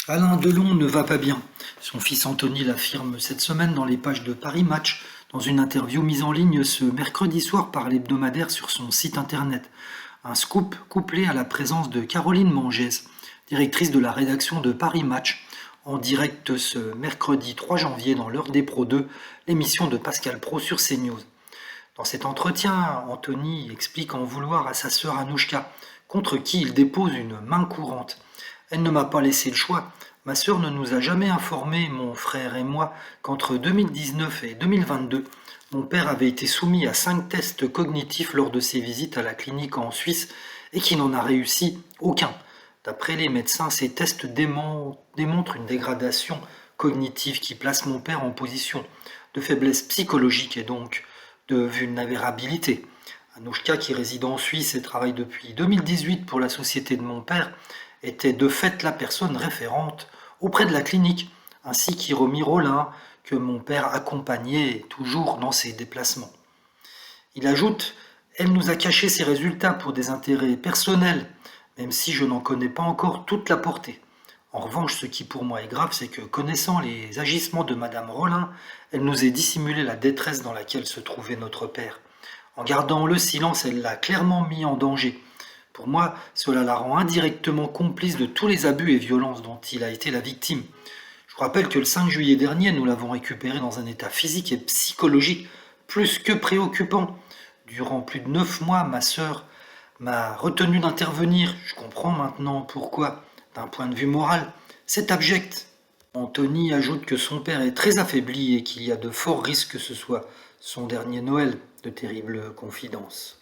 Alain Delon ne va pas bien. Son fils Anthony l'affirme cette semaine dans les pages de Paris Match, dans une interview mise en ligne ce mercredi soir par l'hebdomadaire sur son site internet. Un scoop couplé à la présence de Caroline Mangès, directrice de la rédaction de Paris Match, en direct ce mercredi 3 janvier dans l'heure des Pro 2, l'émission de Pascal Pro sur CNews. Dans cet entretien, Anthony explique en vouloir à sa sœur Anouchka, contre qui il dépose une main courante. Elle ne m'a pas laissé le choix. Ma sœur ne nous a jamais informé, mon frère et moi, qu'entre 2019 et 2022, mon père avait été soumis à 5 tests cognitifs lors de ses visites à la clinique en Suisse et qu'il n'en a réussi aucun. D'après les médecins, ces tests démontrent une dégradation cognitive qui place mon père en position de faiblesse psychologique et donc de vulnérabilité. Anouchka, qui réside en Suisse et travaille depuis 2018 pour la société de mon père, était de fait la personne référente auprès de la clinique, ainsi qu'Hiromi Rollin, que mon père accompagnait toujours dans ses déplacements. Il ajoute: Elle nous a caché ses résultats pour des intérêts personnels, même si je n'en connais pas encore toute la portée. En revanche, ce qui pour moi est grave, c'est que, connaissant les agissements de Madame Rollin, elle nous ait dissimulé la détresse dans laquelle se trouvait notre père. En gardant le silence, elle l'a clairement mis en danger. Pour moi, cela la rend indirectement complice de tous les abus et violences dont il a été la victime. Je vous rappelle que le 5 juillet dernier, nous l'avons récupéré dans un état physique et psychologique plus que préoccupant. Durant plus de 9 mois, ma sœur m'a retenu d'intervenir. Je comprends maintenant pourquoi. D'un point de vue moral, c'est abject. Anthony ajoute que son père est très affaibli et qu'il y a de forts risques que ce soit son dernier Noël. De terribles confidences.